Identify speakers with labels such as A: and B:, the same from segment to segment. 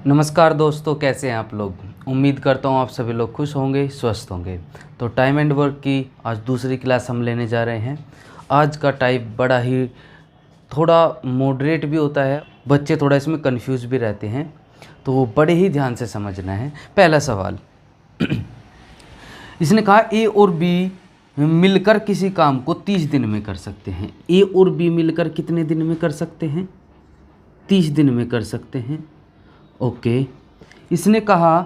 A: नमस्कार दोस्तों, कैसे हैं आप लोग। उम्मीद करता हूँ आप सभी लोग खुश होंगे, स्वस्थ होंगे। तो टाइम एंड वर्क की आज दूसरी क्लास हम लेने जा रहे हैं। आज का टाइप बड़ा ही थोड़ा मॉडरेट भी होता है, बच्चे थोड़ा इसमें कंफ्यूज भी रहते हैं, तो वो बड़े ही ध्यान से समझना है। पहला सवाल इसने कहा ए और बी मिलकर किसी काम को 30 दिन में कर सकते हैं। ए और बी मिलकर कितने दिन में कर सकते हैं? 30 दिन में कर सकते हैं। ओके। इसने कहा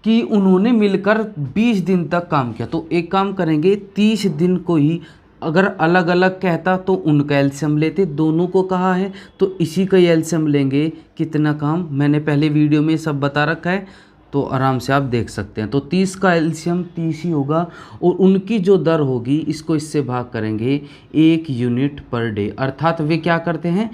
A: कि उन्होंने मिलकर 20 दिन तक काम किया, तो एक काम करेंगे 30 दिन को ही अगर अलग अलग कहता तो उनका एलसीएम लेते, दोनों को कहा है तो इसी का एलसीएम लेंगे। कितना काम मैंने पहले वीडियो में सब बता रखा है, तो आराम से आप देख सकते हैं। तो 30 का एलसीएम 30 ही होगा और उनकी जो दर होगी इसको इससे भाग करेंगे 1 यूनिट पर डे, अर्थात वे क्या करते हैं,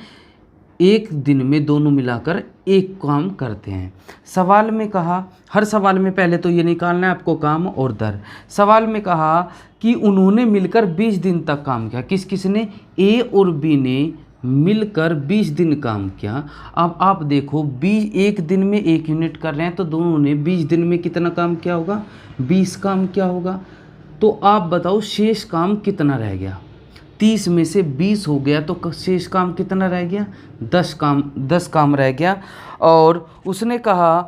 A: एक दिन में दोनों मिलाकर एक काम करते हैं। सवाल में कहा, हर सवाल में पहले तो ये निकालना है आपको काम और दर। सवाल में कहा कि उन्होंने मिलकर 20 दिन तक काम किया। किस किस ने? ए और बी ने मिलकर 20 दिन काम किया। अब आप देखो 20 एक दिन में 1 यूनिट कर रहे हैं, तो दोनों ने 20 दिन में कितना काम किया होगा? 20 काम किया होगा। तो आप बताओ शेष काम कितना रह गया? 30 में से 20 हो गया तो शेष काम कितना रह गया? 10 काम रह गया। और उसने कहा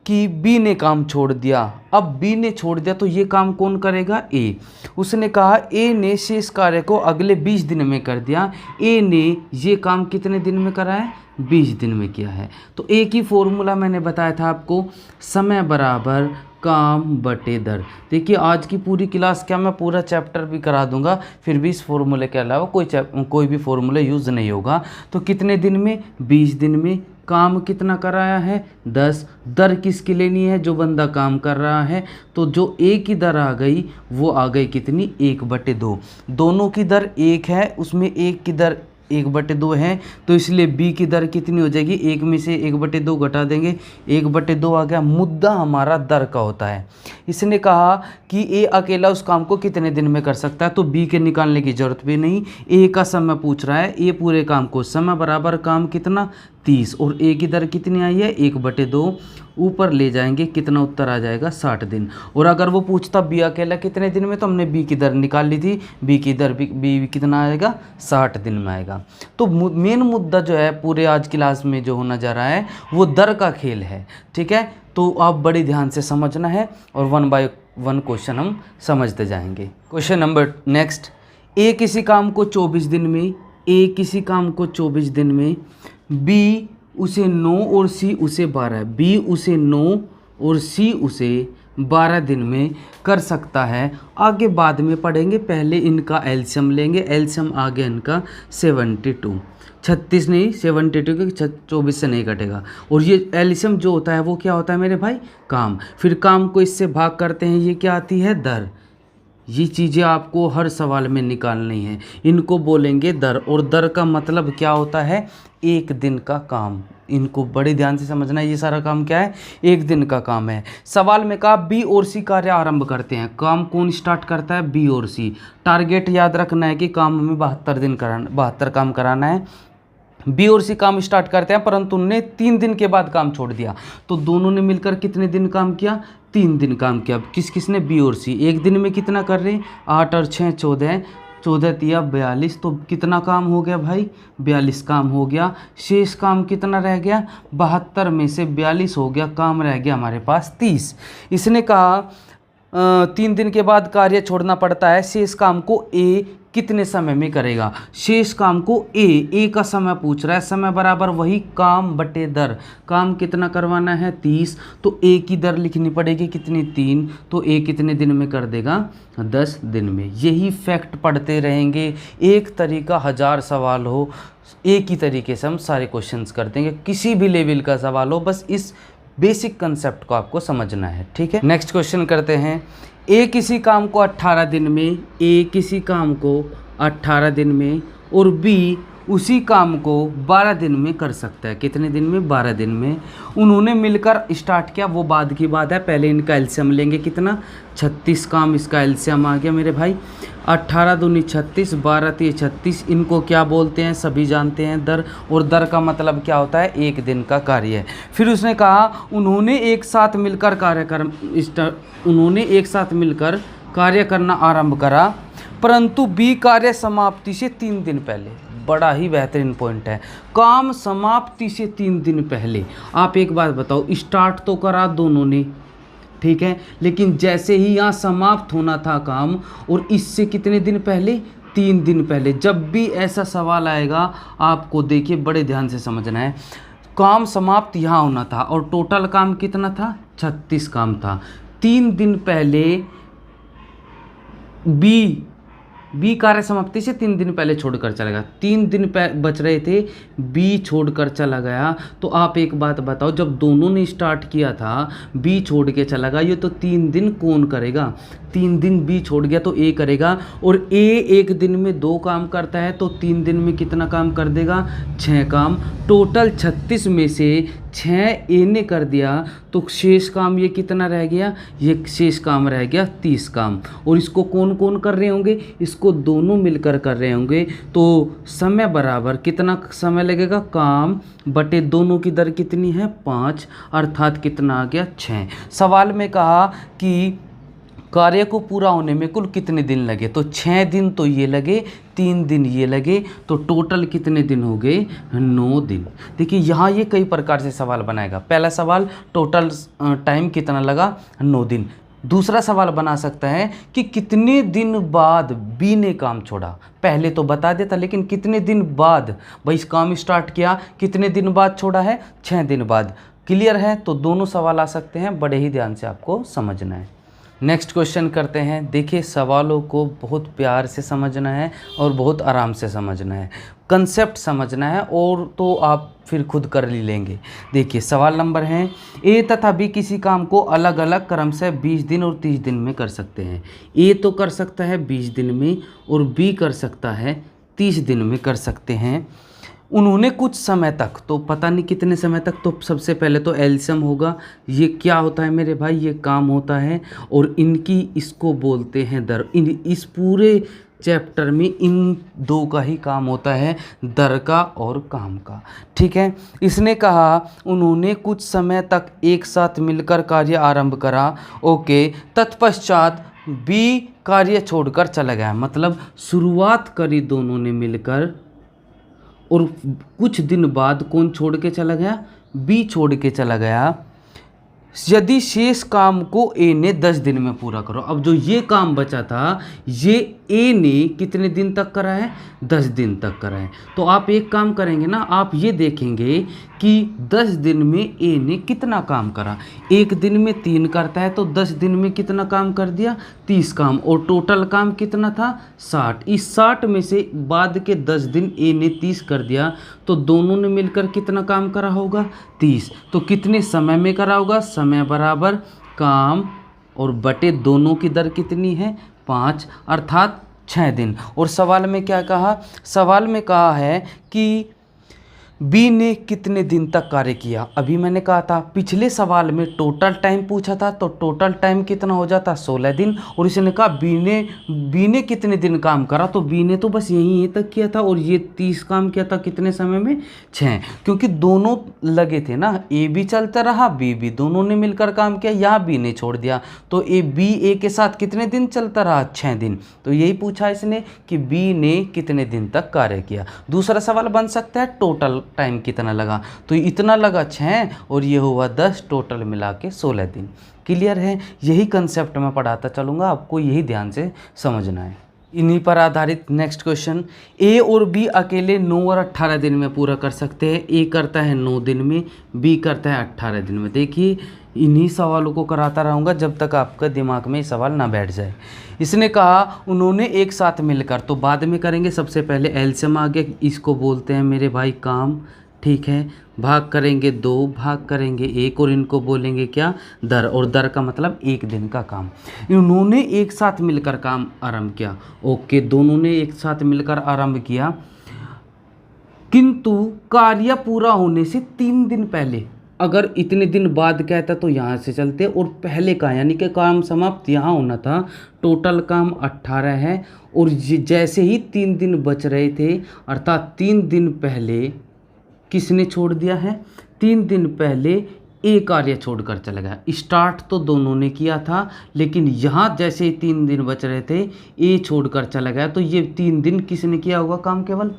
A: कि बी ने काम छोड़ दिया। अब बी ने छोड़ दिया तो ये काम कौन करेगा? ए। उसने कहा ए ने शेष कार्य को अगले 20 दिन में कर दिया। ए ने ये काम कितने दिन में करा है? 20 दिन में किया है। तो एक ही फॉर्मूला मैंने बताया था आपको, समय बराबर काम बटे दर। देखिए आज की पूरी क्लास क्या मैं पूरा चैप्टर भी करा दूंगा, फिर भी इस फॉर्मूले के अलावा कोई भी फॉर्मूला यूज़ नहीं होगा। तो कितने दिन में? 20 दिन में। काम कितना कराया है? 10। दर किसकी लेनी है? जो बंदा काम कर रहा है। तो जो ए की दर आ गई वो आ गई कितनी? 1/2। दोनों की दर 1 है, उसमें एक की दर 1/2 है, तो इसलिए बी की दर कितनी हो जाएगी? 1 में से 1/2 घटा देंगे, 1/2 आ गया। मुद्दा हमारा दर का होता है। इसने कहा कि ए अकेला उस काम को कितने दिन में कर सकता है, तो बी के निकालने की जरूरत भी नहीं। ए का समय पूछ रहा है, ए पूरे काम को, समय बराबर काम कितना? 30, और ए की दर कितनी आई है? 1/2। ऊपर ले जाएंगे, कितना उत्तर आ जाएगा? 60 दिन। और अगर वो पूछता बी अकेला कितने दिन में, तो हमने बी की दर निकाल ली थी। बी की दर बी कितना आएगा? 60 दिन में आएगा। तो मेन मुद्दा जो है पूरे आज क्लास में जो होना जा रहा है वो दर का खेल है। ठीक है, तो आप बड़ी ध्यान से समझना है और 1 बाय 1 क्वेश्चन हम समझते जाएंगे। Question number next. ए किसी काम को 24 दिन में, ए किसी काम को 24 दिन में, बी उसे 9 और सी उसे 12, बी उसे 9 और सी उसे 12 दिन में कर सकता है। आगे बाद में पढ़ेंगे, पहले इनका एलसीएम लेंगे। एलसीएम आ गया इनका 72, 36 नहीं 72, क्योंकि 24 से नहीं कटेगा। और ये एलसीएम जो होता है वो क्या होता है मेरे भाई? काम। फिर काम को इससे भाग करते हैं, ये क्या आती है? दर। ये चीज़ें आपको हर सवाल में निकालनी है, इनको बोलेंगे दर। और दर का मतलब क्या होता है? एक दिन का काम। इनको बड़े ध्यान से समझना है। ये सारा काम क्या है? एक दिन का काम है। सवाल में कहा बी और सी कार्य आरंभ करते हैं। काम कौन स्टार्ट करता है? बी और सी। टारगेट याद रखना है कि काम हमें 72 काम कराना है। बी और सी काम स्टार्ट करते हैं, परंतु उन्होंने 3 दिन के बाद काम छोड़ दिया। तो दोनों ने मिलकर कितने दिन काम किया? 3 दिन काम किया। किस किस ने? बी और सी। एक दिन में कितना कर रहे हैं? 8 और 6 14, 14 तिया 42। तो कितना काम हो गया भाई? 42 काम हो गया। शेष काम कितना रह गया? 72 में से 42 हो गया, काम रह गया हमारे पास 30। इसने कहा 3 दिन के बाद कार्य छोड़ना पड़ता है। शेष काम को ए कितने समय में करेगा? शेष काम को ए का समय पूछ रहा है। समय बराबर वही काम बटे दर। काम कितना करवाना है? 30। तो ए की दर लिखनी पड़ेगी कितनी? 3। तो ए कितने दिन में कर देगा? 10 दिन में। यही फैक्ट पढ़ते रहेंगे, एक तरीका 1000 सवाल हो, एक ही तरीके से हम सारे क्वेश्चंस कर देंगे। किसी भी लेवल का सवाल हो, बस इस बेसिक कंसेप्ट को आपको समझना है। ठीक है, नेक्स्ट क्वेश्चन करते हैं। ए किसी काम को 18 दिन में, ए किसी काम को 18 दिन में और बी उसी काम को 12 दिन में कर सकता है। कितने दिन में? 12 दिन में। उन्होंने मिलकर स्टार्ट किया, वो बाद की बात है। पहले इनका एलसीएम लेंगे, कितना? 36 काम, इसका एलसीएम आ गया मेरे भाई। 18 दूनी 36, 12 तिये 36, इनको क्या बोलते हैं सभी जानते हैं, दर। और दर का मतलब क्या होता है, एक दिन का कार्य है। फिर उसने कहा उन्होंने एक साथ मिलकर कार्य करना आरंभ करा, परंतु बी कार्य समाप्ति से 3 दिन पहले। बड़ा ही बेहतरीन पॉइंट है, काम समाप्ति से 3 दिन पहले। आप एक बात बताओ, स्टार्ट तो करा दोनों ने, ठीक है, लेकिन जैसे ही यहाँ समाप्त होना था काम, और इससे कितने दिन पहले, 3 दिन पहले। जब भी ऐसा सवाल आएगा आपको देखिए बड़े ध्यान से समझना है, काम समाप्त यहाँ होना था और टोटल काम कितना था, 36 काम था। 3 दिन पहले बी कार्य समाप्ति से 3 दिन पहले छोड़कर चला गया। 3 दिन बच रहे थे, बी छोड़कर चला गया। तो आप एक बात बताओ, जब दोनों ने स्टार्ट किया था, बी छोड़ के चला गया, ये तो 3 दिन कौन करेगा, 3 दिन बी छोड़ गया तो ए करेगा। और ए एक दिन में 2 काम करता है, तो 3 दिन में कितना काम कर देगा, 6 काम। टोटल 36 में से 6 ए ने कर दिया, तो शेष काम ये कितना रह गया, ये शेष काम रह गया 30 काम। और इसको कौन कौन कर रहे होंगे, इसको दोनों मिलकर कर रहे होंगे। तो समय बराबर कितना समय लगेगा, काम बटे दोनों की दर कितनी है, 5, अर्थात कितना आ गया, 6। सवाल में कहा कि कार्य को पूरा होने में कुल कितने दिन लगे, तो 6 दिन तो ये लगे, 3 दिन ये लगे, तो टोटल कितने दिन हो गए, 9 दिन। देखिए यहाँ ये कई प्रकार से सवाल बनाएगा। पहला सवाल टोटल टाइम कितना लगा, 9 दिन। दूसरा सवाल बना सकता है कि कितने दिन बाद बी ने काम छोड़ा, पहले तो बता देता, लेकिन कितने दिन बाद भाई इस काम स्टार्ट किया, कितने दिन बाद छोड़ा है, 6 दिन बाद। क्लियर है, तो दोनों सवाल आ सकते हैं, बड़े ही ध्यान से आपको समझना है। नेक्स्ट क्वेश्चन करते हैं। देखिए सवालों को बहुत प्यार से समझना है और बहुत आराम से समझना है, कंसेप्ट समझना है, और तो आप फिर खुद कर ही लेंगे। देखिए सवाल नंबर है, ए तथा बी किसी काम को अलग अलग क्रम से 20 दिन और 30 दिन में कर सकते हैं। ए तो कर सकता है 20 दिन में और बी कर सकता है 30 दिन में कर सकते हैं। उन्होंने कुछ समय तक, तो पता नहीं कितने समय तक, तो सबसे पहले तो एल्सियम होगा। ये क्या होता है मेरे भाई, ये काम होता है, और इनकी इसको बोलते हैं दर। इस पूरे चैप्टर में इन 2 का ही काम होता है, दर का और काम का, ठीक है। इसने कहा उन्होंने कुछ समय तक एक साथ मिलकर कार्य आरंभ करा, ओके, तत्पश्चात बी कार्य छोड़कर चला गया। मतलब शुरुआत करी दोनों ने मिलकर, और कुछ दिन बाद कौन छोड़ के चला गया, बी छोड़ के चला गया। यदि शेष काम को ए ने 10 दिन में पूरा करो। अब जो ये काम बचा था, ये ए ने कितने दिन तक करा है, 10 दिन तक करा है। तो आप एक काम करेंगे ना, आप ये देखेंगे कि 10 दिन में ए ने कितना काम करा। एक दिन में 3 करता है, तो 10 दिन में कितना काम कर दिया, 30 काम। और टोटल काम कितना था, 60। इस 60 में से बाद के 10 दिन ए ने 30 कर दिया, तो दोनों ने मिलकर कितना काम करा होगा, 30। तो कितने समय में करा होगा, समय बराबर काम और बटे दोनों की दर कितनी है, 5, अर्थात 6 दिन। और सवाल में क्या कहा, सवाल में कहा है कि बी ने कितने दिन तक कार्य किया। अभी मैंने कहा था पिछले सवाल में टोटल टाइम पूछा था, तो टोटल टाइम कितना हो जाता, 16 दिन। और इसने कहा बी ने कितने दिन काम करा, तो बी ने तो बस यही तक किया था, और ये 30 काम किया था कितने समय में, 6। क्योंकि दोनों लगे थे ना, ए भी चलता रहा, बी भी, दोनों ने मिलकर काम किया, यहाँ बी ने छोड़ दिया, तो बी ए के साथ कितने दिन चलता रहा, 6 दिन। तो यही पूछा इसने कि बी ने कितने दिन तक कार्य किया। दूसरा सवाल बन सकता है टोटल टाइम कितना लगा, तो इतना लगा 6 और ये हुआ 10, टोटल मिला के 16 दिन। क्लियर है, यही कंसेप्ट मैं पढ़ाता चलूँगा, आपको यही ध्यान से समझना है। इन्हीं पर आधारित नेक्स्ट क्वेश्चन, ए और बी अकेले 9 और 18 दिन में पूरा कर सकते हैं। ए करता है 9 दिन में, बी करता है 18 दिन में। देखिए इन्हीं सवालों को कराता रहूँगा जब तक आपका दिमाग में ये सवाल ना बैठ जाए। इसने कहा उन्होंने एक साथ मिलकर, तो बाद में करेंगे, सबसे पहले एल्सियम आ गया, इसको बोलते हैं मेरे भाई काम, ठीक है। भाग करेंगे 2, भाग करेंगे 1, और इनको बोलेंगे क्या, दर। और दर का मतलब एक दिन का काम। उन्होंने एक साथ मिलकर काम आरंभ किया, ओके, दोनों ने एक साथ मिलकर आरंभ किया, किंतु कार्य पूरा होने से 3 दिन पहले, अगर इतने दिन बाद कहता तो यहाँ से चलते, और पहले का यानी कि काम समाप्त यहाँ होना था। टोटल काम 18 है, और जैसे ही 3 दिन बच रहे थे, अर्थात 3 दिन पहले किसने छोड़ दिया है, 3 दिन पहले ए कार्य छोड़कर चला गया। स्टार्ट तो दोनों ने किया था, लेकिन यहाँ जैसे ही 3 दिन बच रहे थे ए छोड़कर चला गया, तो ये 3 दिन किसने किया होगा काम, केवल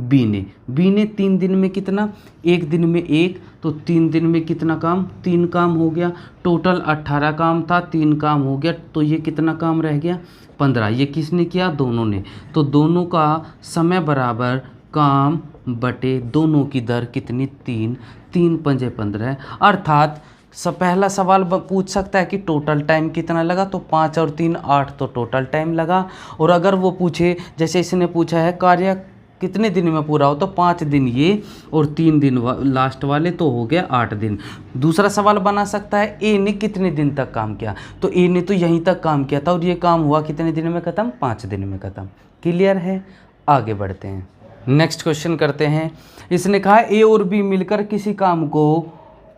A: बी ने 3 दिन में कितना, 1 दिन में 1, तो 3 दिन में कितना काम, 3 काम हो गया। टोटल 18 काम था, 3 काम हो गया, तो ये कितना काम रह गया, 15। ये किसने किया, दोनों ने। तो दोनों का समय बराबर काम बटे दोनों की दर कितनी, 3, 3 पंजे 15। अर्थात पहला सवाल पूछ सकता है कि टोटल टाइम कितना लगा, तो 5 और 3 8, तो टोटल टाइम लगा। और अगर वो पूछे, जैसे इसने पूछा है कार्य कितने दिन में पूरा हो, तो 5 दिन ये और 3 दिन लास्ट वाले, तो हो गया 8 दिन। दूसरा सवाल बना सकता है ए ने कितने दिन तक काम किया, तो ए ने तो यहीं तक काम किया था और ये काम हुआ कितने दिन में ख़त्म, 5 दिन में ख़त्म। क्लियर है, आगे बढ़ते हैं, नेक्स्ट क्वेश्चन करते हैं। इसने कहा ए और बी मिलकर किसी काम को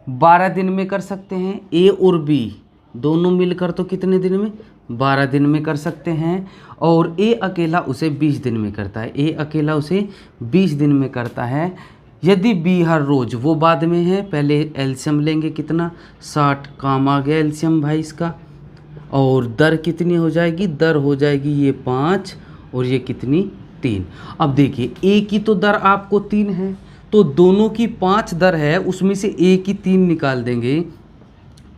A: 12 दिन में कर सकते हैं। ए और बी दोनों मिलकर तो कितने दिन में, 12 दिन में कर सकते हैं, और ए अकेला उसे 20 दिन में करता है। ए अकेला उसे 20 दिन में करता है। यदि बी हर रोज़, वो बाद में है, पहले एलसीएम लेंगे कितना, 60। काम आ गया एलसीएम भाई इसका, और दर कितनी हो जाएगी, दर हो जाएगी ये 5 और ये कितनी, 3। अब देखिए ए की तो दर आपको 3 है, तो दोनों की 5 दर है, उसमें से ए की 3 निकाल देंगे,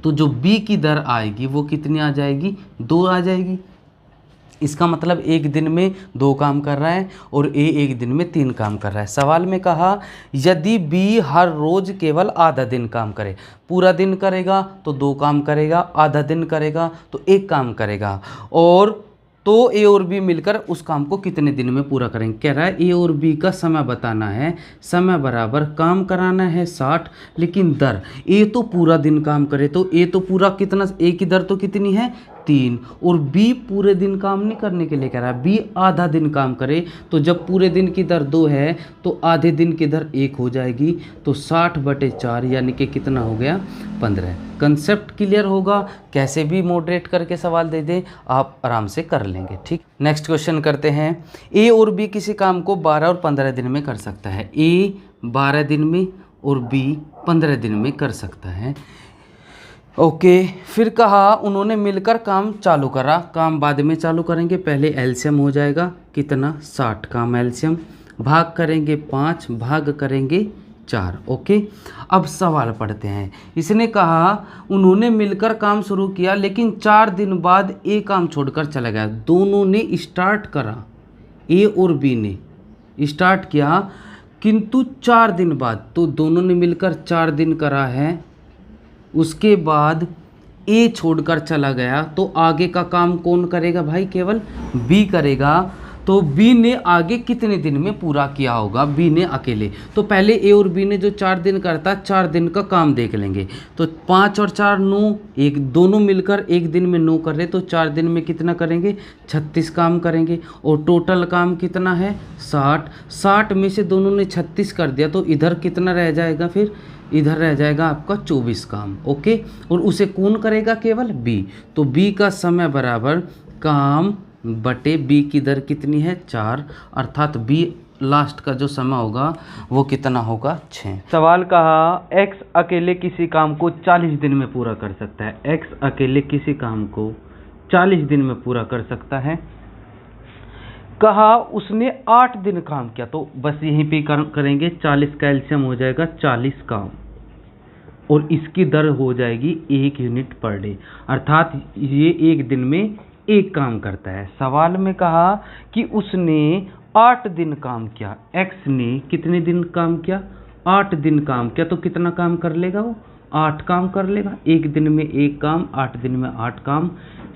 A: तो जो बी की दर आएगी वो कितनी आ जाएगी, 2 आ जाएगी। इसका मतलब एक दिन में 2 काम कर रहा है और ए एक दिन में 3 काम कर रहा है। सवाल में कहा यदि बी हर रोज़ केवल आधा दिन काम करे, पूरा दिन करेगा तो 2 काम करेगा, आधा दिन करेगा तो 1 काम करेगा, और तो ए और बी मिलकर उस काम को कितने दिन में पूरा करेंगे। कह रहा है ए और बी का समय बताना है, समय बराबर काम कराना है 60, लेकिन दर, ए तो पूरा दिन काम करे, तो ए तो पूरा कितना, ए की दर तो कितनी है, 3, और बी पूरे दिन काम नहीं करने के लिए कह रहा है, बी आधा दिन काम करे, तो जब पूरे दिन की दर 2 है तो आधे दिन की दर 1 हो जाएगी, तो 60/4 यानी कि कितना हो गया, 15। कंसेप्ट क्लियर होगा, कैसे भी मॉडरेट करके सवाल दे दे आप आराम से कर लेंगे। ठीक, नेक्स्ट क्वेश्चन करते हैं। ए और बी किसी काम को 12 और 15 दिन में कर सकता है। ए 12 दिन में और बी 15 दिन में कर सकता है। ओके, फिर कहा उन्होंने मिलकर काम चालू करा, काम बाद में चालू करेंगे, पहले एलसीएम हो जाएगा कितना, 60। काम एलसीएम भाग करेंगे 5, भाग करेंगे 4। ओके, अब सवाल पढ़ते हैं। इसने कहा उन्होंने मिलकर काम शुरू किया, लेकिन 4 दिन बाद ए काम छोड़कर चला गया। दोनों ने स्टार्ट करा, ए और बी ने स्टार्ट किया, किंतु 4 दिन बाद, तो दोनों ने मिलकर 4 दिन करा है, उसके बाद ए छोड़कर चला गया, तो आगे का काम कौन करेगा भाई, केवल बी करेगा। तो बी ने आगे कितने दिन में पूरा किया होगा, बी ने अकेले। तो पहले ए और बी ने जो 4 दिन करता, 4 दिन का काम देख लेंगे। तो 5 और 4 9, एक दोनों मिलकर एक दिन में 9 कर रहे, तो 4 दिन में कितना करेंगे, 36 काम करेंगे, और टोटल काम कितना है, 60। 60 में से दोनों ने 36 कर दिया, तो इधर कितना रह जाएगा, फिर इधर रह जाएगा आपका 24 काम। ओके, और उसे कौन करेगा, केवल बी। तो बी का समय बराबर काम बटे बी की दर कितनी है, 4, अर्थात बी लास्ट का जो समय होगा वो कितना होगा, 6। सवाल कहा एक्स अकेले किसी काम को 40 दिन में पूरा कर सकता है। एक्स अकेले किसी काम को 40 दिन में पूरा कर सकता है। कहा उसने 8 दिन काम किया, तो बस यहीं पे करेंगे, 40 का एलसीएम हो जाएगा 40 काम, और इसकी दर हो जाएगी 1 यूनिट पर डे, अर्थात ये एक दिन में 1 काम करता है। सवाल में कहा कि उसने 8 दिन काम किया, एक्स ने कितने दिन काम किया, 8 दिन काम किया, तो कितना काम कर लेगा वो, 8 काम कर लेगा। एक दिन में 1 काम, 8 दिन में 8 काम।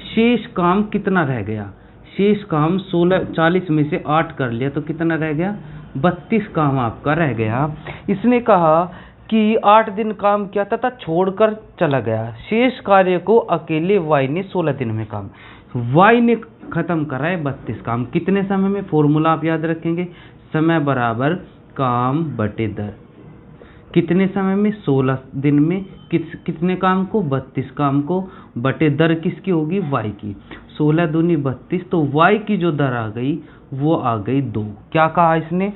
A: शेष काम कितना रह गया, शेष काम 40 में से 8 कर लिया, तो कितना रह गया, 32 काम आपका रह गया। इसने कहा कि 8 दिन काम किया तथा छोड़कर चला गया, शेष कार्य को अकेले वाई ने 16 दिन में काम, वाई ने खत्म करा है 32 काम। कितने समय में, फॉर्मूला आप याद रखेंगे, समय बराबर काम बटे दर। कितने समय में? 16 दिन में। कितने काम को? 32 काम को, बटे दर किसकी होगी? y की। 16 दूनी 32, तो y की जो दर आ गई वो आ गई 2। क्या कहा इसने?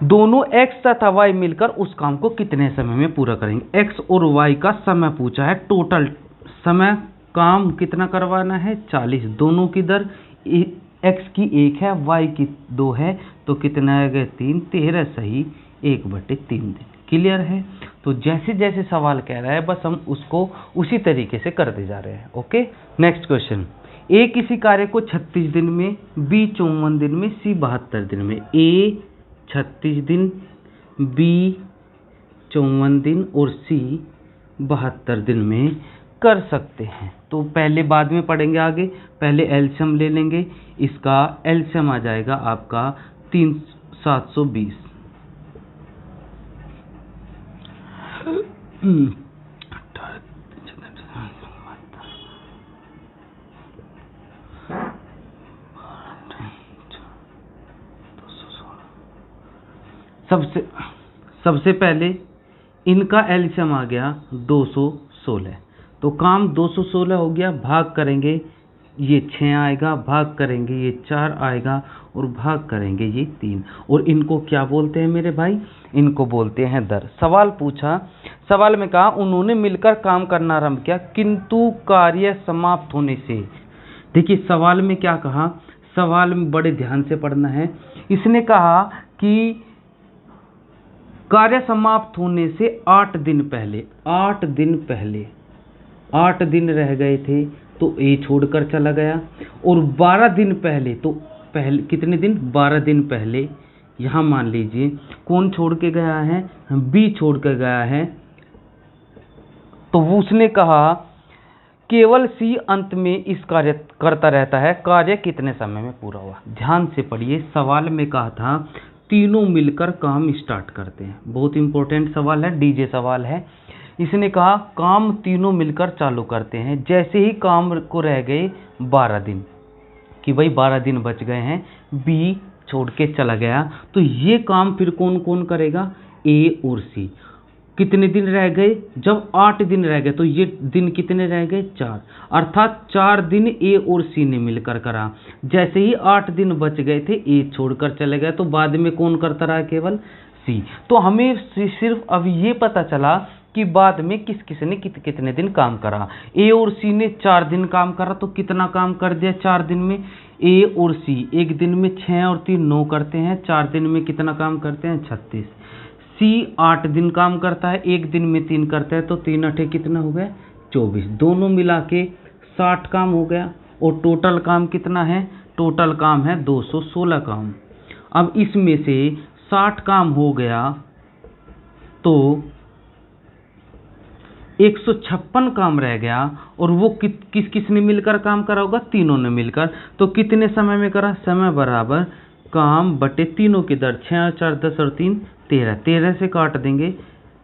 A: दोनों x तथा y मिलकर उस काम को कितने समय में पूरा करेंगे। x और y का समय पूछा है, टोटल समय, काम कितना करवाना है? 40। दोनों की दर x की 1 है, y की 2 है, तो कितना आएगा? 3। 13 सही 1/3 दिन। क्लियर है? तो जैसे जैसे सवाल कह रहा है बस हम उसको उसी तरीके से करते जा रहे हैं। Okay, next question. ए किसी कार्य को 36 दिन में, बी 54 दिन में, सी 72 दिन में। ए 36 दिन, बी 54 दिन और सी 72 दिन में कर सकते हैं। तो पहले बाद में पढ़ेंगे आगे, पहले एलसीएम ले लेंगे। इसका एलसीएम आ जाएगा आपका 720। सबसे पहले इनका एलसीएम आ गया 216, तो काम 216 हो गया। भाग करेंगे ये 6 आएगा, भाग करेंगे ये 4 आएगा और भाग करेंगे ये 3। और इनको क्या बोलते हैं मेरे भाई? इनको बोलते हैं दर। सवाल पूछा, सवाल में कहा उन्होंने मिलकर काम करना आरंभ किया किंतु कार्य समाप्त होने से। देखिए सवाल में क्या कहा, सवाल में बड़े ध्यान से पढ़ना है। इसने कहा कि कार्य समाप्त होने से 8 दिन पहले, 8 दिन रह गए थे तो ए छोड़कर चला गया। और 12 दिन पहले, तो पहले कितने दिन? 12 दिन पहले। यहां मान लीजिए कौन छोड़ के गया है? बी छोड़ के गया है। तो उसने कहा केवल सी अंत में इस कार्य करता रहता है, कार्य कितने समय में पूरा हुआ। ध्यान से पढ़िए, सवाल में कहा था तीनों मिलकर काम स्टार्ट करते हैं। बहुत इंपॉर्टेंट सवाल है, डीजे सवाल है। इसने कहा काम तीनों मिलकर चालू करते हैं। जैसे ही काम को रह गए 12 दिन, कि भाई 12 दिन बच गए हैं, बी छोड़ के चला गया, तो ये काम फिर कौन कौन करेगा? ए और सी। कितने दिन रह गए? जब 8 दिन रह गए, तो ये दिन कितने रह गए? 4। अर्थात 4 दिन ए और सी ने मिलकर करा। जैसे ही 8 दिन बच गए थे, ए छोड़कर चले गए, तो बाद में कौन करता रहा? केवल सी। तो हमें सिर्फ अब ये पता चला कि बाद में किस किस ने कितने दिन काम करा। ए और सी ने 4 दिन काम करा, तो कितना काम कर दिया 4 दिन में? ए और सी एक दिन में 6 और 3 9 करते हैं, 4 दिन में कितना काम करते हैं? 36। सी 8 दिन काम करता है, एक दिन में 3 करता है, तो 3 8 कितना हो गया? 24। दोनों मिला के 60 काम हो गया। और टोटल काम कितना है? टोटल काम है 216 काम। अब इसमें से 60 काम हो गया तो 156 काम रह गया, और वो किस किस ने मिलकर काम करा होगा? तीनों ने मिलकर। तो कितने समय में करा? समय बराबर काम बटे तीनों की दर। 6 और 4 10 और 3 13, 13 से काट देंगे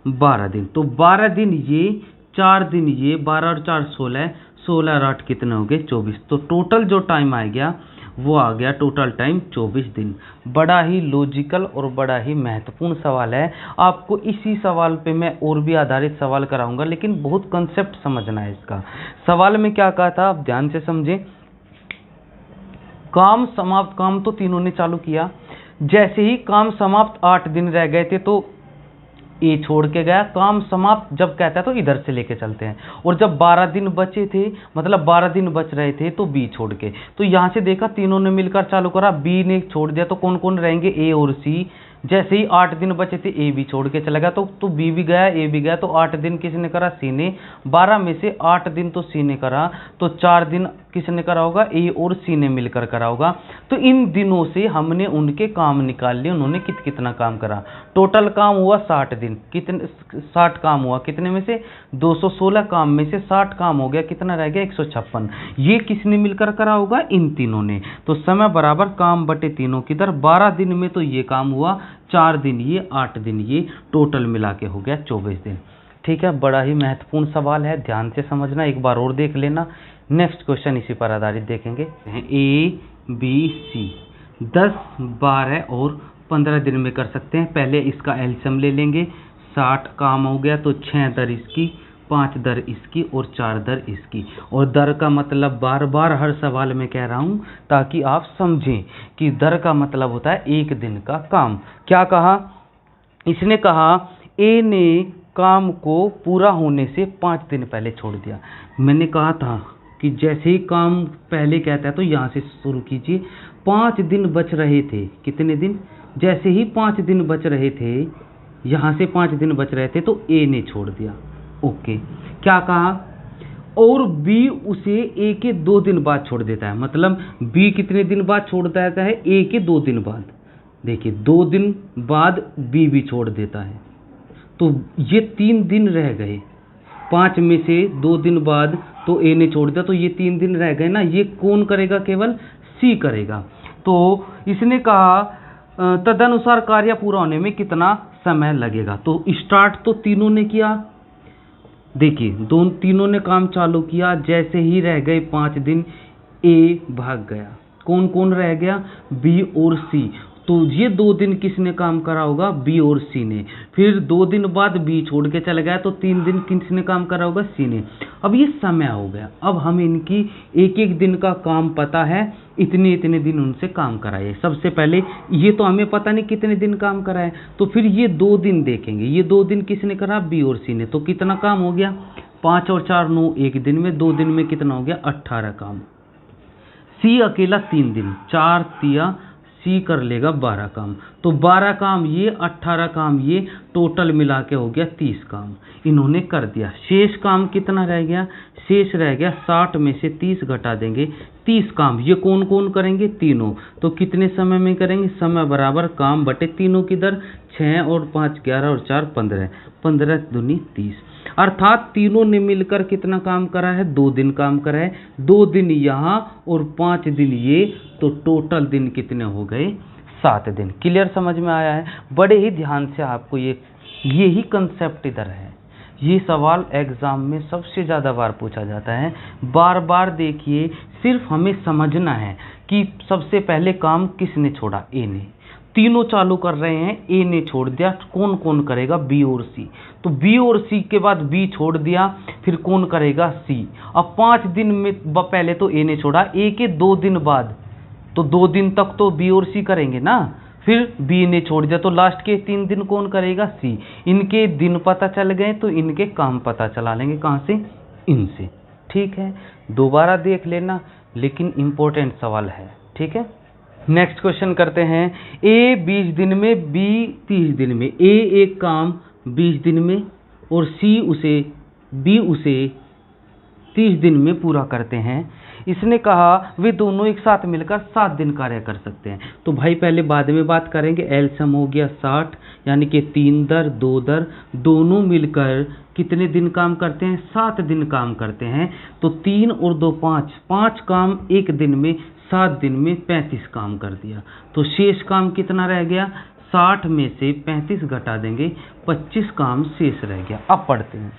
A: 12 दिन, तो 12 दिन ये, 4 दिन ये, 12 और 4 16, 16 और 8 कितने हो गए? 24। तो टोटल जो टाइम आ गया वो आ गया टोटल टाइम 24 दिन। बड़ा ही लॉजिकल और बड़ा ही महत्वपूर्ण सवाल है। आपको इसी सवाल पे मैं और भी आधारित सवाल कराऊंगा, लेकिन बहुत कंसेप्ट समझना है इसका। सवाल में क्या कहा था, आप ध्यान से समझें। काम समाप्त, काम तो तीनों ने चालू किया। जैसे ही काम समाप्त 8 दिन रह गए थे तो ए छोड़ के गया। काम समाप्त जब कहता है तो इधर से लेके चलते हैं। और जब 12 दिन बचे थे, मतलब 12 दिन बच रहे थे, तो बी छोड़ के, तो यहां से देखा तीनों ने मिलकर चालू करा, बी ने छोड़ दिया, तो कौन कौन रहेंगे? ए और सी। जैसे ही 8 दिन बचे थे, ए भी छोड़ के चला गया, तो बी भी गया, ए भी गया, तो 8 दिन किसने करा? सी ने। 12 में से 8 दिन तो सी ने करा, तो 4 दिन किसने करा होगा? ए और सी ने मिलकर करा होगा। तो इन दिनों से हमने उनके काम निकाल लिए, उन्होंने कितना काम करा। टोटल काम हुआ 60 दिन। कितने? 60 काम हुआ, कितने में से? 216 काम में से 60 काम हो गया, कितना रह गया? 156। ये किसने मिलकर करा होगा? इन तीनों ने। तो समय बराबर काम बटे तीनों की दर। 12 दिन में तो ये काम हुआ, 4 दिन ये, 8 दिन ये, टोटल मिला के हो गया 24 दिन। ठीक है, बड़ा ही महत्वपूर्ण सवाल है, ध्यान से समझना। एक बार और देख लेना। नेक्स्ट क्वेश्चन इसी पर आधारित देखेंगे। ए बी सी 10 12 और 15 दिन में कर सकते हैं। पहले इसका एलसीएम ले लेंगे, 60 काम हो गया तो 6 दर इसकी, 5 दर इसकी और 4 दर इसकी। और दर का मतलब बार बार हर सवाल में कह रहा हूँ ताकि आप समझें कि दर का मतलब होता है एक दिन का काम। क्या कहा इसने? कहा ए ने काम को पूरा होने से 5 दिन पहले छोड़ दिया। मैंने कहा था कि जैसे ही काम पहले कहता है तो यहाँ से शुरू कीजिए। 5 दिन बच रहे थे, कितने दिन? जैसे ही 5 दिन बच रहे थे, यहाँ से 5 दिन बच रहे थे तो ए ने छोड़ दिया। ओके, क्या कहा? और बी उसे ए के 2 दिन बाद छोड़ देता है। मतलब बी कितने दिन बाद छोड़ देता है? ए के 2 दिन बाद। देखिए 2 दिन बाद बी भी छोड़ देता है, तो ये 3 दिन रह गए। 5 में से 2 दिन बाद तो ए ने छोड़ दिया, तो ये 3 दिन रह गए ना। ये कौन करेगा? केवल सी करेगा। तो इसने कहा तदनुसार कार्य पूरा होने में कितना समय लगेगा। तो स्टार्ट तो तीनों ने किया। देखिए तीनों ने काम चालू किया। जैसे ही रह गए 5 दिन, ए भाग गया। कौन कौन रह गया? बी और सी। तो ये 2 दिन किसने काम करा होगा? बी और सी ने। फिर 2 दिन बाद बी छोड़ के चला गया, तो 3 दिन किसने काम करा होगा? सी ने। अब ये समय हो गया। अब हम इनकी एक एक दिन का काम पता है, इतने इतने दिन उनसे काम कराए। सबसे पहले ये तो हमें पता नहीं कितने दिन काम कराए, तो फिर ये 2 दिन देखेंगे। ये 2 दिन किसने करा? बी और सी ने। तो कितना काम हो गया? 5 और 4 9, 1 दिन में। 2 दिन में कितना हो गया? 18 काम। सी अकेला 3 दिन, 4 तिया सी कर लेगा 12 काम। तो 12 काम ये, 18 काम ये, टोटल मिला के हो गया 30 काम इन्होंने कर दिया। शेष काम कितना रह गया? शेष रह गया 60 में से 30 घटा देंगे, 30 काम। ये कौन कौन करेंगे? तीनों। तो कितने समय में करेंगे? समय बराबर काम बटे तीनों की दर। 6 और 5 11 और 4 15, 15 दूनी 30। अर्थात तीनों ने मिलकर कितना काम करा है? 2 दिन काम करा है। 2 दिन यहाँ और 5 दिन ये, तो टोटल दिन कितने हो गए? 7 दिन। क्लियर समझ में आया है? बड़े ही ध्यान से आपको ये ही कंसेप्ट इधर है। ये सवाल एग्जाम में सबसे ज़्यादा बार पूछा जाता है। बार बार देखिए, सिर्फ हमें समझना है कि सबसे पहले काम किसने छोड़ा? ए ने। तीनों चालू कर रहे हैं, ए ने छोड़ दिया। कौन कौन करेगा? बी और सी। तो बी और सी के बाद बी छोड़ दिया, फिर कौन करेगा? सी। अब 5 दिन में पहले तो ए ने छोड़ा, ए के 2 दिन बाद, तो 2 दिन तक तो बी और सी करेंगे ना। फिर बी ने छोड़ दिया, तो लास्ट के 3 दिन कौन करेगा? सी। इनके दिन पता चल गए तो इनके काम पता चला लेंगे। कहाँ से? इनसे। ठीक है, दोबारा देख लेना, लेकिन इंपॉर्टेंट सवाल है। ठीक है, नेक्स्ट क्वेश्चन करते हैं। ए 20 दिन में, बी 30 दिन में। ए एक काम 20 दिन में और बी उसे 30 दिन में पूरा करते हैं। इसने कहा वे दोनों एक साथ मिलकर 7 दिन कार्य कर सकते हैं। तो भाई पहले बाद में बात करेंगे। एलसीएम हो गया 60, यानी कि 3 दर 2 दर, दोनों मिलकर कितने दिन काम करते हैं? 7 दिन काम करते हैं। तो 3 और 2 5, 5 काम एक दिन में, 7 दिन में 35 काम कर दिया। तो शेष काम कितना रह गया? 60 में से 35 घटा देंगे, 25 काम शेष रह गया। अब पढ़ते हैं।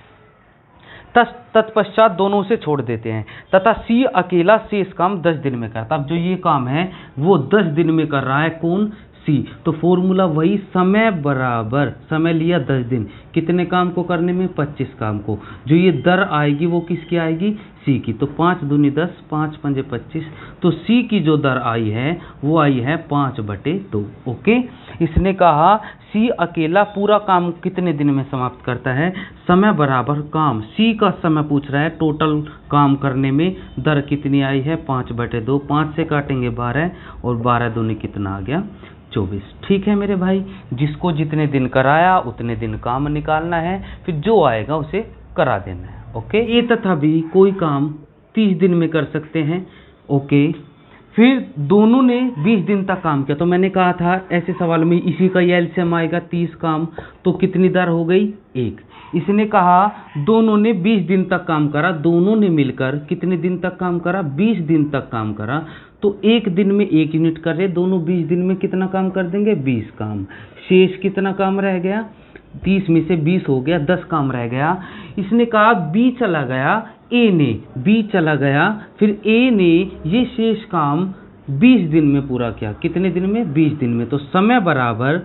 A: तत्पश्चात दोनों से छोड़ देते हैं तथा सी अकेला शेष काम 10 दिन में करता। अब जो ये काम है वो 10 दिन में कर रहा है। कौन? सी। तो फॉर्मूला वही, समय बराबर, समय लिया 10 दिन, कितने काम को करने में? 25 काम को। जो ये दर आएगी वो किसकी आएगी? सी की। तो 5 दूनी 10, 5 पंजे 25। तो सी की जो दर आई है वो आई है 5/2। ओके, इसने कहा सी अकेला पूरा काम कितने दिन में समाप्त करता है? समय बराबर काम। सी का समय पूछ रहा है, टोटल काम करने में दर कितनी आई है? 5/2। 5 से काटेंगे 12 और 12 दूनी कितना आ गया? 24। ठीक है मेरे भाई, जिसको जितने दिन कराया उतने दिन काम निकालना है, फिर जो आएगा उसे करा देना है। ओके, ए तथा बी कोई काम 30 दिन में कर सकते हैं। ओके, फिर दोनों ने 20 दिन तक काम किया। तो मैंने कहा था ऐसे सवाल में इसी का एलसीएम आएगा 30 काम। तो कितनी दर हो गई? 1। इसने कहा दोनों ने 20 दिन तक काम करा। दोनों ने मिलकर कितने दिन तक काम करा? 20 दिन तक काम करा। तो एक दिन में 1 यूनिट कर रहे, दोनों 20 दिन में कितना काम कर देंगे? 20 काम। शेष कितना काम रह गया? 30 में से 20 हो गया, 10 काम रह गया। इसने कहा बी चला गया, ए ने, बी चला गया, फिर ए ने ये शेष काम 20 दिन में पूरा किया। कितने दिन में? 20 दिन में। तो समय बराबर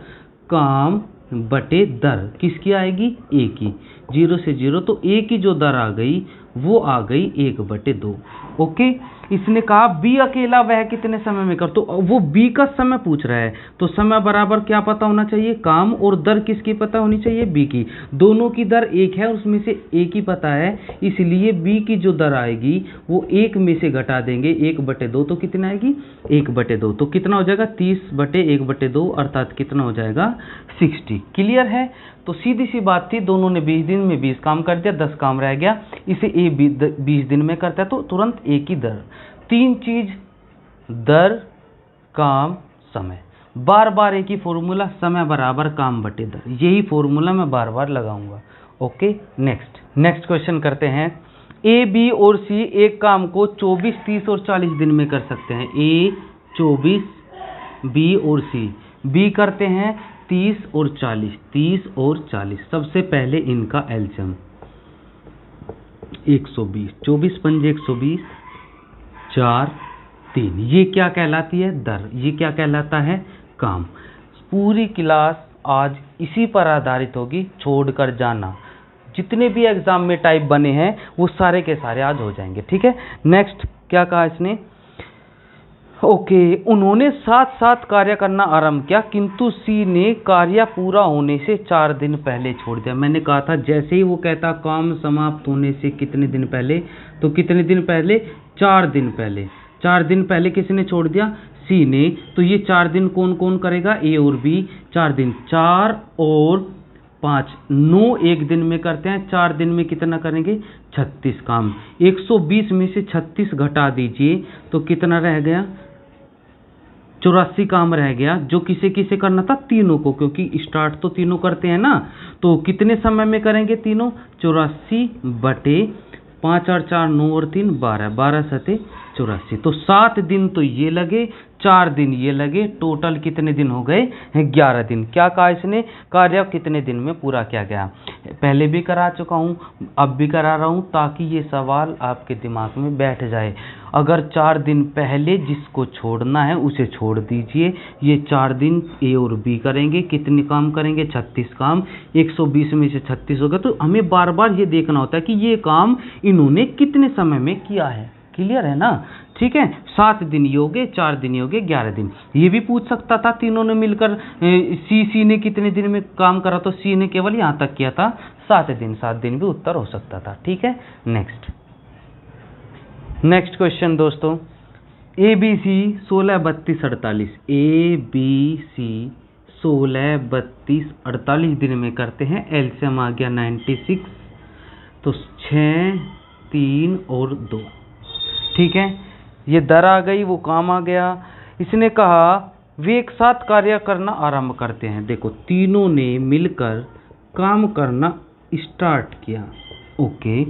A: काम बटे दर किसकी आएगी? ए की। 0 से 0, तो ए की जो दर आ गई वो आ गई 1/2। ओके। इसने कहा बी अकेला वह कितने समय में कर, तो वो बी का समय पूछ रहा है, तो समय बराबर क्या पता होना चाहिए? काम, और दर किसकी पता होनी चाहिए? बी की। दोनों की दर एक है, उसमें से ए की पता है, इसलिए बी की जो दर आएगी वो 1 में से घटा देंगे 1/2, तो कितना आएगी? 1/2। तो कितना हो जाएगा? 30/1/2, अर्थात कितना हो जाएगा? 60। क्लियर है? तो सीधी सी बात थी, दोनों ने 20 दिन में 20 काम कर दिया, 10 काम रह गया। इसे ए 20 दिन में करता है, तो तुरंत ए की दर। 3 चीज, दर, काम, समय। बार बार एक ही फॉर्मूला, समय बराबर काम बटे दर, यही फॉर्मूला मैं बार बार लगाऊंगा। ओके। नेक्स्ट क्वेश्चन करते हैं। ए, बी और सी एक काम को 24, 30 और 40 दिन में कर सकते हैं। ए 24, बी और सी। बी करते हैं 30 और 40, 30 और 40। सबसे पहले इनका एलसीएम 120, 24 पंजे 120, 4, 3। ये क्या कहलाती है? दर। ये क्या कहलाता है? काम। पूरी क्लास आज इसी पर आधारित होगी, छोड़कर जाना। जितने भी एग्जाम में टाइप बने हैं वो सारे के सारे आज हो जाएंगे। ठीक है। नेक्स्ट क्या कहा इसने? ओके। उन्होंने साथ साथ कार्य करना आरंभ किया, किंतु सी ने कार्य पूरा होने से 4 दिन पहले छोड़ दिया। मैंने कहा था जैसे ही वो कहता काम समाप्त होने से कितने दिन पहले, तो कितने दिन पहले? 4 दिन पहले। 4 दिन पहले किसने छोड़ दिया? सी ने। तो ये 4 दिन कौन कौन करेगा? ए और बी। 4 दिन, 4 और 5, 9 एक दिन में करते हैं। 4 दिन में कितना करेंगे? 36 काम। 120 में से 36 घटा दीजिए, तो कितना रह गया? 84 काम रह गया, जो किसे किसे करना था? तीनों को, क्योंकि स्टार्ट तो तीनों करते हैं ना। तो कितने समय में करेंगे तीनों? 84/5 और 4, 9 और 3, 12, 12 सते 84। तो 7 दिन तो ये लगे, 4 दिन ये लगे, टोटल कितने दिन हो गए? 11 दिन। क्या कहा इसने? कार्य कितने दिन में पूरा किया गया? पहले भी करा चुका हूँ, अब भी करा रहा हूँ, ताकि ये सवाल आपके दिमाग में बैठ जाए। अगर 4 दिन पहले जिसको छोड़ना है उसे छोड़ दीजिए। ये 4 दिन ए और बी करेंगे। कितने काम करेंगे? 36 काम। 120 में से 36 होगा, तो हमें बार बार ये देखना होता है कि ये काम इन्होंने कितने समय में किया है। क्लियर है ना? ठीक है। 7 दिन ये हो गए, 4 दिन ये हो गए, 11 दिन। ये भी पूछ सकता था तीनों ने मिलकर सी ने कितने दिन में काम करा, तो सी ने केवल यहां तक किया था 7 दिन। 7 दिन भी उत्तर हो सकता था। ठीक है। नेक्स्ट क्वेश्चन दोस्तों, A B C 16, 32, 48। A B C 16, 32, 48 दिन में करते हैं। एलसीएम आ गया 96, तो 6, 3 और 2। ठीक है। ये दर आ गई, वो काम आ गया। इसने कहा वे एक साथ कार्य करना आरंभ करते हैं। देखो, तीनों ने मिलकर काम करना स्टार्ट किया। ओके।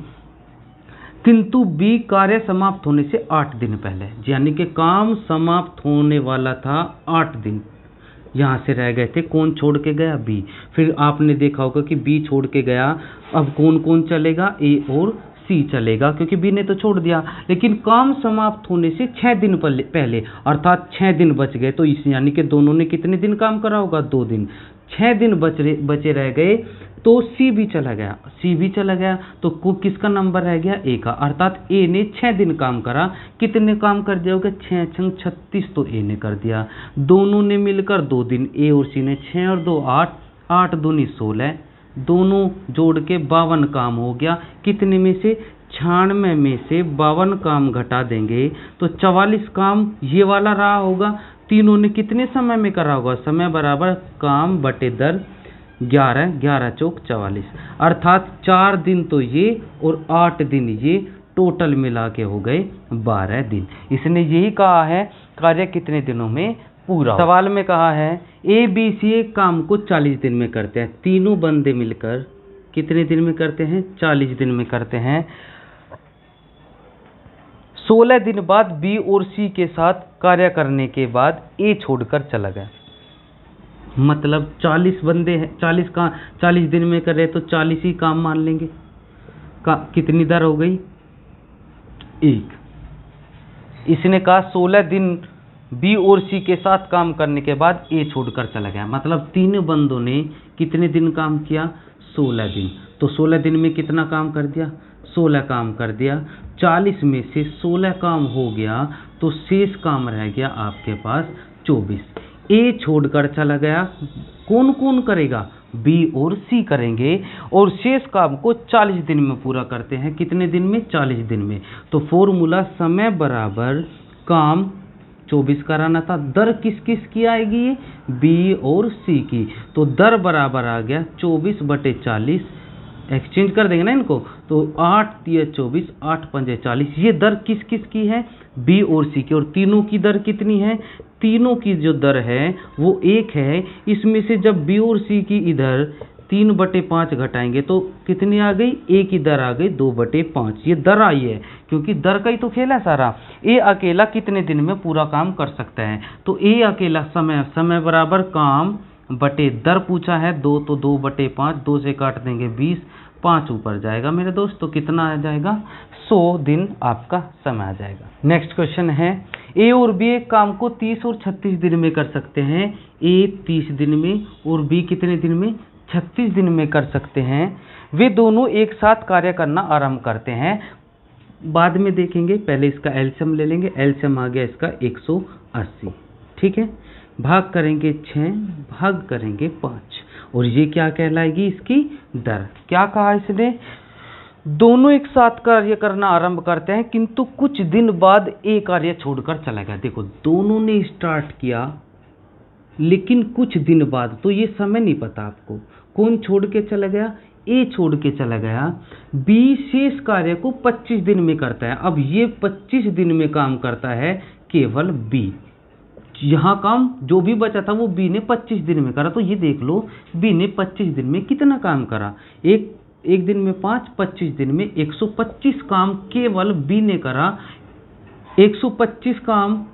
A: किंतु बी कार्य समाप्त होने से 8 दिन पहले, यानी कि काम समाप्त होने वाला था 8 दिन, यहां से रह गए थे। कौन छोड़ के गया? बी। फिर आपने देखा होगा कि बी छोड़ के गया, अब कौन कौन चलेगा? ए और सी चलेगा, क्योंकि बी ने तो छोड़ दिया। लेकिन काम समाप्त होने से 6 दिन पहले, अर्थात 6 दिन बच गए, तो इस यानी कि दोनों ने कितने दिन काम करा होगा? 2 दिन। 6 दिन बचे रह गए, तो सी भी चला गया। सी भी चला गया, तो किसका नंबर रह गया? ए का। अर्थात ए ने 6 दिन काम करा। कितने काम कर दिया होगा? 6 छंग 36, तो ए ने कर दिया। दोनों ने मिलकर 2 दिन, ए और सी ने। 6 और 2 8, 8 दूनी 16, दोनों जोड़ के 52 काम हो गया। कितने में से? 96 में से 52 काम घटा देंगे, तो 44 काम ये वाला रहा होगा। तीनों ने कितने समय में करा होगा? समय बराबर काम बटे दर 11, 11 चौक 44, अर्थात 4 दिन तो ये और 8 दिन ये, टोटल मिला के हो गए 12 दिन। इसने यही कहा है कार्य कितने दिनों में पूरा। सवाल में कहा है ए बी सी एक काम को 40 दिन में करते हैं। तीनों बंदे मिलकर कितने दिन में करते हैं? 40 दिन में करते हैं। 16 दिन बाद बी और सी के साथ कार्य करने के बाद ए छोड़कर चला गया। मतलब 40 बंदे हैं, 40 दिन में कर रहे, तो 40 ही काम मान लेंगे। कितनी दर हो गई? 1। इसने कहा 16 दिन बी और सी के साथ काम करने के बाद ए छोड़कर चला गया, मतलब तीनों बंदों ने कितने दिन काम किया, 16 दिन। तो 16 दिन में कितना काम कर दिया, 16 काम कर दिया। 40 में से 16 काम हो गया तो शेष काम रह गया आपके पास 24। ए छोड़कर चला गया, कौन कौन करेगा, बी और सी करेंगे, और शेष काम को 40 दिन में पूरा करते हैं। कितने दिन में, 40 दिन में। तो फॉर्मूला समय बराबर काम 24 कराना था। दर किस किस की आएगी, बी और सी की। तो दर बराबर आ गया 24/40, एक्सचेंज कर देंगे ना इनको, तो 8 × 24, 8 × 5 = 40। ये दर किस किस की है, बी और सी की। और तीनों की दर कितनी है, तीनों की जो दर है वो 1 है। इसमें से जब बी और सी की इधर 3/5 घटाएंगे तो कितनी आ गई, ए की दर आ गई 2/5। ये दर आई है, क्योंकि दर का ही तो खेल है सारा। ए अकेला कितने दिन में पूरा काम कर सकता है, तो ए अकेला समय बराबर काम बटे दर पूछा है 2, तो 2/5, 2 से काट देंगे 20, 5 ऊपर जाएगा मेरे दोस्त, तो कितना आ जाएगा, 100 दिन आपका समय आ जाएगा। नेक्स्ट क्वेश्चन है, ए और बी एक काम को 30 और 36 दिन में कर सकते हैं। ए 30 दिन में और बी कितने दिन में, 36 दिन में कर सकते हैं। वे दोनों एक साथ कार्य करना आरंभ करते हैं। बाद में देखेंगे, पहले इसका एलसीएम ले लेंगे। एलसीएम आ गया इसका 180, ठीक है। भाग करेंगे 6, भाग करेंगे 5, और ये क्या कहलाएगी, इसकी दर। क्या कहा इसने, दोनों एक साथ कार्य करना आरंभ करते हैं, किंतु कुछ दिन बाद ए कार्य छोड़कर चला गया। देखो, दोनों ने स्टार्ट किया लेकिन कुछ दिन बाद, तो ये समय नहीं पता आपको, कौन छोड़ के चला गया, ए छोड़ के चला गया। बी शेष कार्य को 25 दिन में करता है। अब ये 25 दिन में काम करता है केवल बी। यहाँ काम जो भी बचा था वो बी ने 25 दिन में करा। तो ये देख लो, बी ने 25 दिन में कितना काम करा, एक दिन में 5, 25 दिन में 125 काम केवल बी ने करा। 125 काम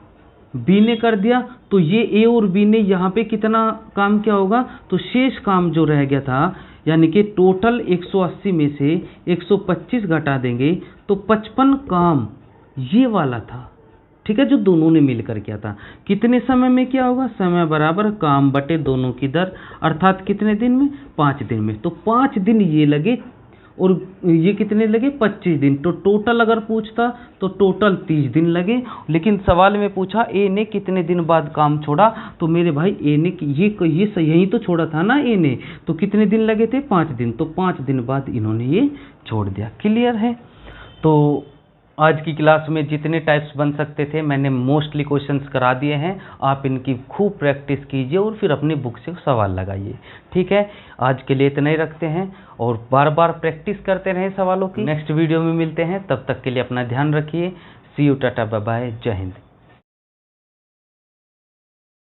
A: बी ने कर दिया, तो ये ए और बी ने यहाँ पे कितना काम किया होगा, तो शेष काम जो रह गया था, यानी कि टोटल 180 में से 125 घटा देंगे तो 55 काम ये वाला था, ठीक है, जो दोनों ने मिलकर किया था। कितने समय में किया होगा, समय बराबर काम बटे दोनों की दर, अर्थात कितने दिन में, 5 दिन में। तो 5 दिन ये लगे और ये कितने लगे, 25 दिन। तो टोटल अगर पूछता तो टोटल 30 दिन लगे, लेकिन सवाल में पूछा ए ने कितने दिन बाद काम छोड़ा, तो मेरे भाई ए ने ये यही तो छोड़ा था ना ए ने, तो कितने दिन लगे थे, 5 दिन। तो 5 दिन बाद इन्होंने ये छोड़ दिया। क्लियर है। तो आज की क्लास में जितने टाइप्स बन सकते थे मैंने मोस्टली क्वेश्चंस करा दिए हैं। आप इनकी खूब प्रैक्टिस कीजिए और फिर अपनी बुक से सवाल लगाइए, ठीक है। आज के लिए इतना ही रखते हैं और बार बार प्रैक्टिस करते रहें सवालों की। नेक्स्ट वीडियो में मिलते हैं, तब तक के लिए अपना ध्यान रखिए। सी यू, टाटा, बाय बाय, जय हिंद।